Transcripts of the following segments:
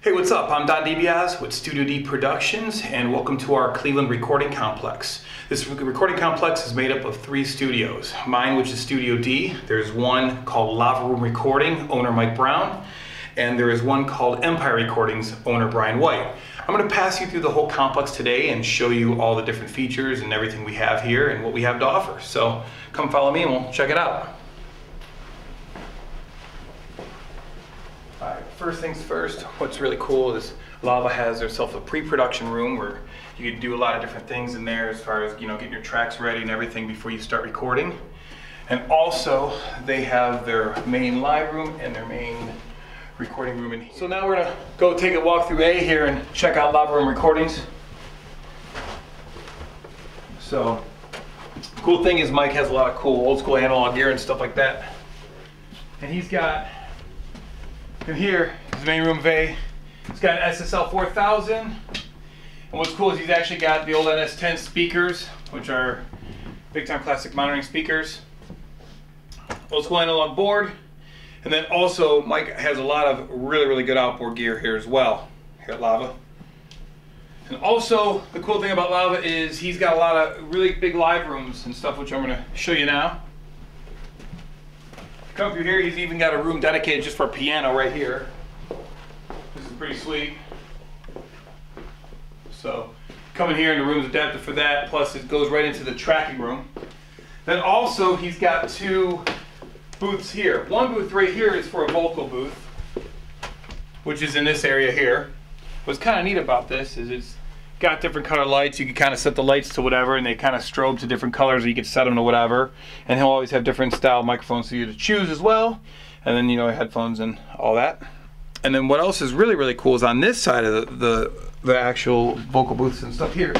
Hey, what's up? I'm Don DiBiase with Studio D Productions, and welcome to our Cleveland recording complex. This recording complex is made up of 3 studios. Mine, which is Studio D. There's one called Lava Room Recording, owner Mike Brown, and there is one called Empire Recordings, owner Brian White. I'm going to pass you through the whole complex today and show you all the different features and everything we have here and what we have to offer. So come follow me and we'll check it out. Alright, first things first, what's really cool is Lava has themselves a pre-production room where you can do a lot of different things in there as far as, getting your tracks ready and everything before you start recording. And also, they have their main live room and their main recording room in here. So now we're gonna go take a walk through A here and check out Lava Room Recordings. So, cool thing is Mike has a lot of cool old school analog gear and stuff like that. And he's got in here is the main room of A. It's got an SSL 4000. And what's cool is he's actually got the old NS10 speakers, which are big time classic monitoring speakers. Old school analog board. And then also Mike has a lot of really good outboard gear here as well, here at Lava. And also the cool thing about Lava is he's got a lot of really big live rooms and stuff, which I'm going to show you now. Come through here, he's even got a room dedicated just for a piano right here. This is pretty sweet. So, come in here and the room's adapted for that, plus it goes right into the tracking room. Then also, he's got 2 booths here. One booth right here is for a vocal booth, which is in this area here. What's kind of neat about this is it's got different color lights. You can kind of set the lights to whatever, and they kind of strobe to different colors, or you can set them to whatever. And he'll always have different style microphones for you to choose as well. And then, headphones and all that. And then what else is really cool is on this side of the actual vocal booths and stuff here,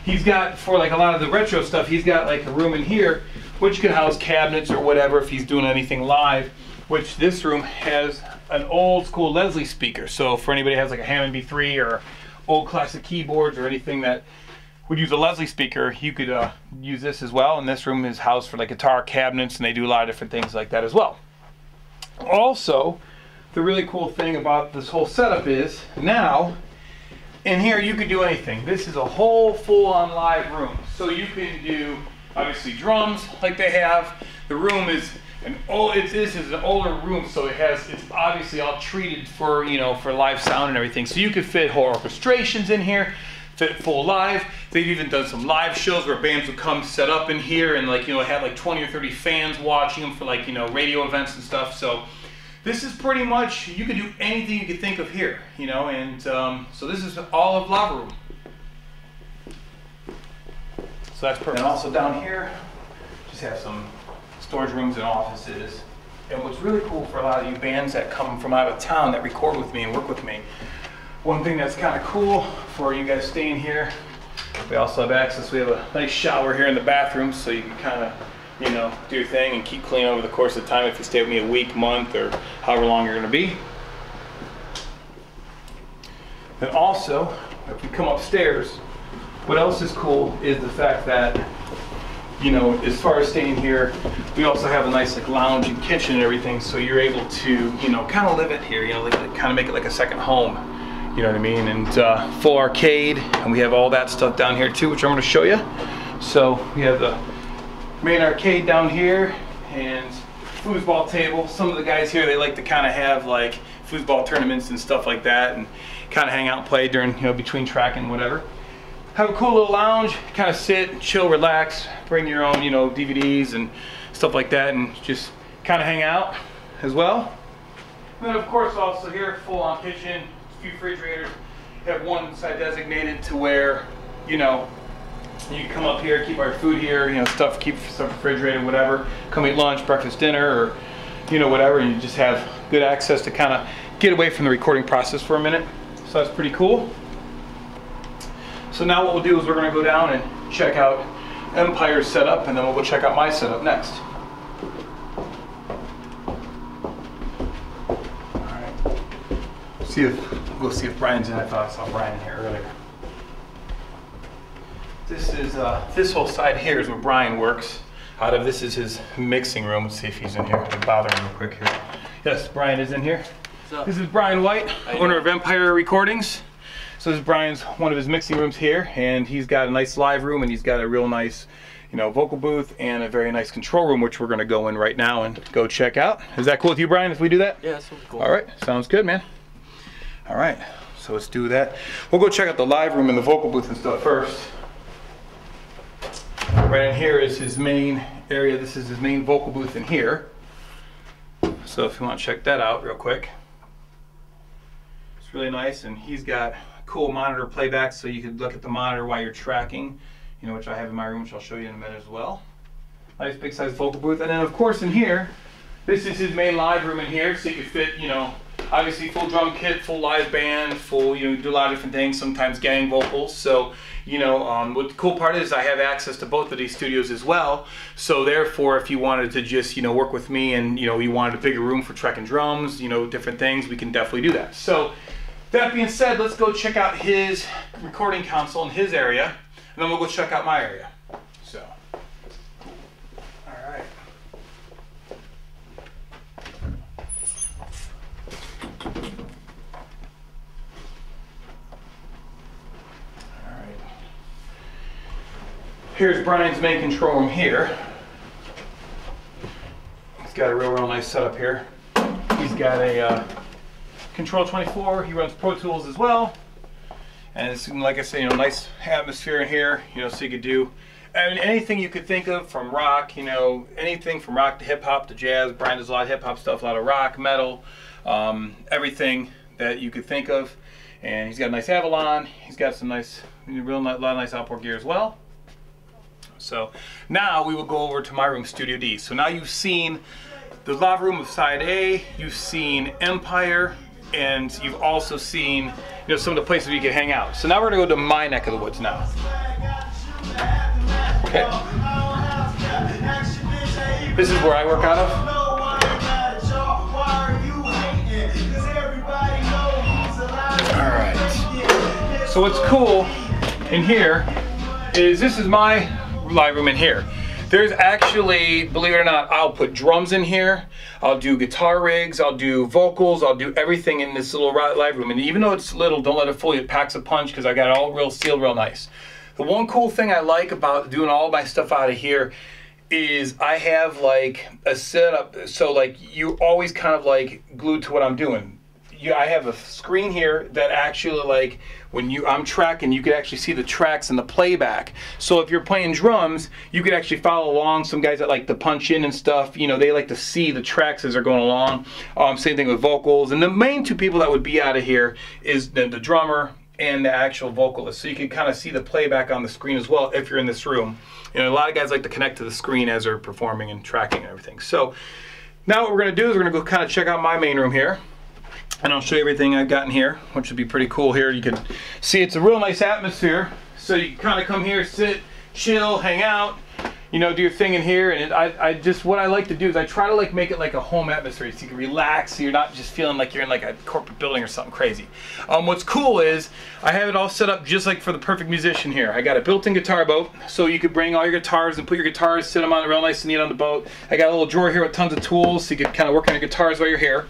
he's got, for like a lot of the retro stuff, he's got like a room in here, which can house cabinets or whatever if he's doing anything live, which this room has an old school Leslie speaker. So for anybody who has like a Hammond B3 or old classic keyboards or anything that would use a Leslie speaker, you could use this as well. And this room is housed for like guitar cabinets, and they do a lot of different things like that as well. Also, the really cool thing about this whole setup is now in here you could do anything. This is a whole full-on live room, so you can do obviously drums like they have. The room is this is an older room, so it's obviously all treated for for live sound and everything. So you could fit whole orchestrations in here, fit full live. They've even done some live shows where bands would come set up in here and have like 20 or 30 fans watching them for like radio events and stuff. So this is pretty much, you could do anything you could think of here, and so this is all of Lava Room. So that's perfect. And also down here, just have some storage rooms and offices. And what's really cool for a lot of you bands that come from out of town that record with me and work with me, one thing that's kind of cool for you guys staying here, we also have access. We have a nice shower here in the bathroom, so you can kind of do your thing and keep clean over the course of time if you stay with me a week, month, or however long you're going to be. And also, if we come upstairs, what else is cool is the fact that as far as staying here, we also have a nice lounge and kitchen and everything, so you're able to kind of live it here, kind of make it like a second home, you know what I mean? And full arcade, and we have all that stuff down here too, which I'm going to show you. So we have the main arcade down here and foosball table. Some of the guys here, they like to kind of have like foosball tournaments and stuff like that, and kind of hang out and play during between track and whatever. Have a cool little lounge, kind of sit, chill, relax, bring your own, DVDs and stuff like that, and just kind of hang out as well. And then of course also here, full-on kitchen, a few refrigerators. Have one side designated to where, you can come up here, keep our food here, keep stuff refrigerated, whatever. Come eat lunch, breakfast, dinner, or, whatever, and you just have good access to kind of get away from the recording process for a minute. So that's pretty cool. So now what we'll do is we're going to go down and check out Empire's setup, and then we'll go check out my setup next. Alright. We'll see if Brian's in. I thought I saw Brian in here earlier. This whole side here is where Brian works. Out of this is his mixing room. Let's see if he's in here. I'll bother him real quick here. Yes, Brian is in here. up? This is Brian White, owner of Empire Recordings. So this is Brian's one of his mixing rooms here, and he's got a nice live room, and he's got a real nice, you know, vocal booth and a very nice control room, which we're going to go in right now and go check out. Is that cool with you, Brian, if we do that? Yeah, that's cool. All right, sounds good, man. All right, so let's do that. We'll go check out the live room and the vocal booth and stuff first. Right in here is his main area. This is his main vocal booth in here. So if you want to check that out real quick. It's really nice, and he's got cool monitor playback, so you could look at the monitor while you're tracking, you know, which I have in my room, which I'll show you in a minute as well. Nice big size vocal booth. And then of course in here, this is his main live room in here, so you could fit, you know, obviously full drum kit, full live band, full, you know, do a lot of different things, sometimes gang vocals. So, you know, what the cool part is I have access to both of these studios as well. So therefore, if you wanted to just, you know, work with me and, you know, you wanted a bigger room for tracking drums, you know, different things, we can definitely do that. So that being said, let's go check out his recording console in his area, and then we'll go check out my area. So, all right. Here's Brian's main control room here. He's got a real nice setup here. He's got a Control 24. He runs Pro Tools as well. And it's, like I say, you know, nice atmosphere in here, you know, so you could do, I mean, anything you could think of from rock, you know, anything from rock to hip hop to jazz. Brian does a lot of hip hop stuff, a lot of rock, metal, everything that you could think of. And he's got a nice Avalon. He's got some nice, a lot of nice outboard gear as well. So now we will go over to my room, Studio D. So now you've seen the live room of side A, you've seen Empire, and you've also seen, you know, some of the places where you can hang out. So now we're gonna go to my neck of the woods now. Okay. This is where I work out of. All right. So what's cool in here is this is my live room in here. There's actually, believe it or not, I'll put drums in here, I'll do guitar rigs, I'll do vocals, I'll do everything in this little live room. And even though it's little, don't let it fool you, it packs a punch because I got it all real sealed real nice. The one cool thing I like about doing all my stuff out of here is I have like a setup, so like you always kind of like glued to what I'm doing. I have a screen here that actually, like, when I'm tracking, you can actually see the tracks and the playback. So if you're playing drums, you could actually follow along. Some guys that like to punch in and stuff, you know, they like to see the tracks as they're going along. Same thing with vocals. And the main two people that would be out of here is the drummer and the actual vocalist. So you can kind of see the playback on the screen as well if you're in this room. You know, a lot of guys like to connect to the screen as they're performing and tracking and everything. So now what we're going to do is we're going to go kind of check out my main room here. And I'll show you everything I've got in here, which would be pretty cool here. You can see it's a real nice atmosphere. So you can kind of come here, sit, chill, hang out, you know, do your thing in here. And I just, what I like to do is I try to like make it like a home atmosphere so you can relax, so you're not just feeling like you're in like a corporate building or something crazy. What's cool is I have it all set up just like for the perfect musician here. I got a built-in guitar boat, so you could bring all your guitars and put your guitars, sit them on real nice and neat on the boat. I got a little drawer here with tons of tools, so you could kind of work on your guitars while you're here.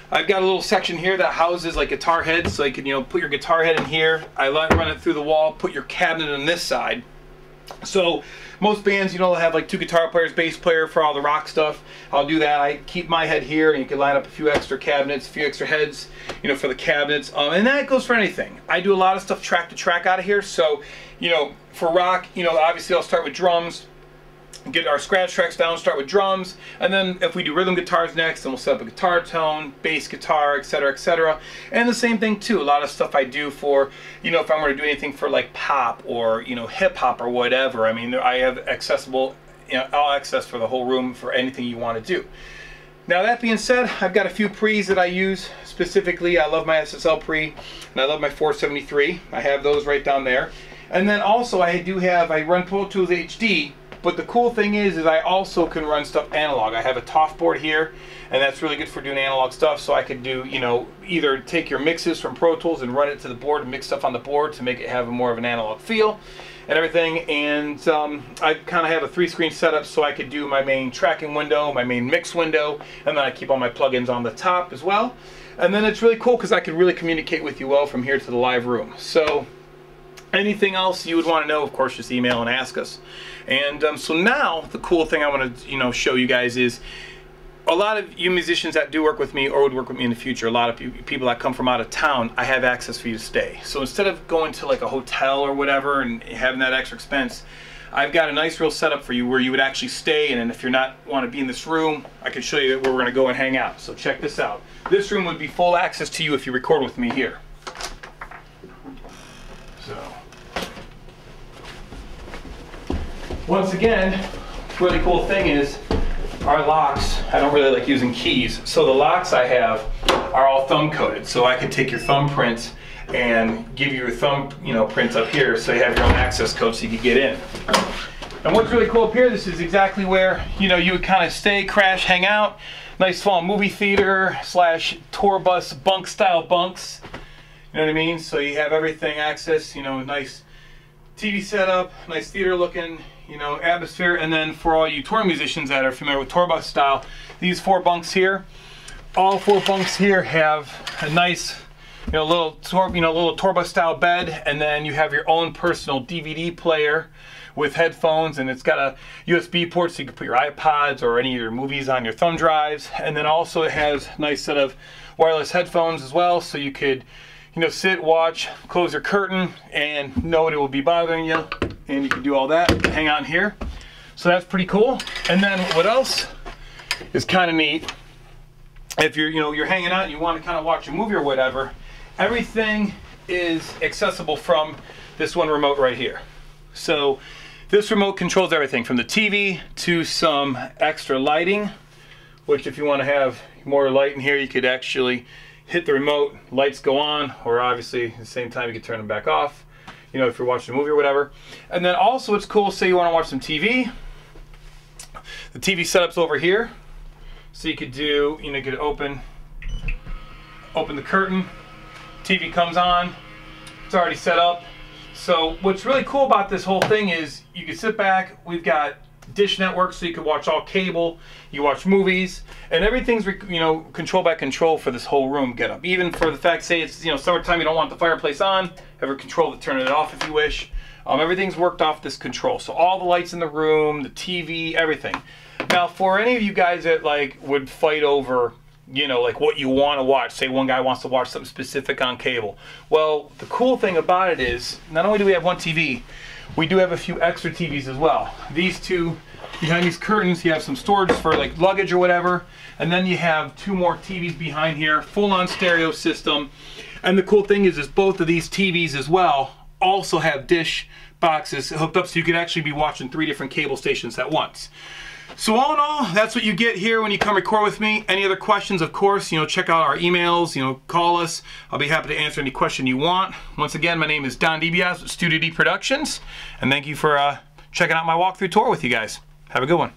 I've got a little section here that houses like guitar heads, so you can, you know, put your guitar head in here. I run it through the wall, put your cabinet on this side. So most bands, you know, have like 2 guitar players, bass player for all the rock stuff. I'll do that. I keep my head here, and you can line up a few extra cabinets, a few extra heads, you know, for the cabinets. And that goes for anything. I do a lot of stuff track to track out of here. So, you know, for rock, you know, obviously I'll start with drums. Get our scratch tracks down, start with drums, and then if we do rhythm guitars next, then we'll set up a guitar tone, bass guitar, etc., etc. And the same thing too, a lot of stuff I do for, you know, if I'm going to do anything for like pop or, you know, hip hop or whatever. I mean, I have accessible, you know, all access for the whole room for anything you want to do. Now that being said, I've got a few pre's that I use specifically. I love my SSL pre, and I love my 473. I have those right down there. And then also I run Pro Tools HD. But the cool thing is I also can run stuff analog. I have a TOF board here, and that's really good for doing analog stuff. So I could do, you know, either take your mixes from Pro Tools and run it to the board and mix stuff on the board to make it have more of an analog feel and everything. And I kind of have a 3-screen setup, so I could do my main tracking window, my main mix window, and then I keep all my plugins on the top as well. And then it's really cool because I could really communicate with you well from here to the live room. So anything else you would want to know, of course, just email and ask us. And so now the cool thing I want to show you guys is a lot of you musicians that do work with me or would work with me in the future, a lot of people that come from out of town, I have access for you to stay. So instead of going to like a hotel or whatever and having that extra expense, I've got a nice real setup for you where you would actually stay, and then if you're not want to be in this room, I can show you where we're going to go and hang out. So check this out. This room would be full access to you if you record with me here. So once again, really cool thing is our locks, I don't really like using keys, so the locks I have are all thumb coded, so I could take your thumbprints and give you your thumb prints up here so you have your own access code so you can get in. And what's really cool up here, this is exactly where you would kind of stay, crash, hang out. Nice small movie theater / tour bus bunk style bunks. You know what I mean? So you have everything access, nice TV setup, nice theater looking, atmosphere. And then for all you tour musicians that are familiar with tour bus style, these 4 bunks here, all 4 bunks here have a nice little tour bus style bed, and then you have your own personal DVD player with headphones, and it's got a USB port so you can put your iPods or any of your movies on your thumb drives. And then also it has a nice set of wireless headphones as well, so you could sit, watch, close your curtain, and nobody will be bothering you, and you can do all that, hang out in here. So that's pretty cool. And then what else is kind of neat, if you're hanging out and you want to kind of watch a movie or whatever, everything is accessible from this one remote right here. So this remote controls everything from the TV to some extra lighting, which if you want to have more light in here, you could actually hit the remote, lights go on, or obviously at the same time you can turn them back off, if you're watching a movie or whatever. And then also it's cool, say you want to watch some TV, the TV setup's over here, so you could do, you could open the curtain, TV comes on, it's already set up. So what's really cool about this whole thing is you can sit back, we've got Dish Network so you can watch all cable, you watch movies, and everything's control by control for this whole room getup. Even for the fact, say it's summertime, you don't want the fireplace on, have a control to turn it off if you wish. Everything's worked off this control. So all the lights in the room, the TV, everything. Now for any of you guys that would fight over what you want to watch. Say one guy wants to watch something specific on cable. Well, the cool thing about it is, not only do we have one TV, we do have a few extra TVs as well. These two, behind these curtains, you have some storage for luggage or whatever. And then you have 2 more TVs behind here, full-on stereo system. And the cool thing is both of these TVs as well also have dish boxes hooked up so you could actually be watching 3 different cable stations at once. So all in all, that's what you get here when you come record with me. Any other questions, of course, check out our emails, call us. I'll be happy to answer any question you want. Once again, my name is Don DiBiase with Studio D Productions, and thank you for checking out my walkthrough tour with you guys. Have a good one.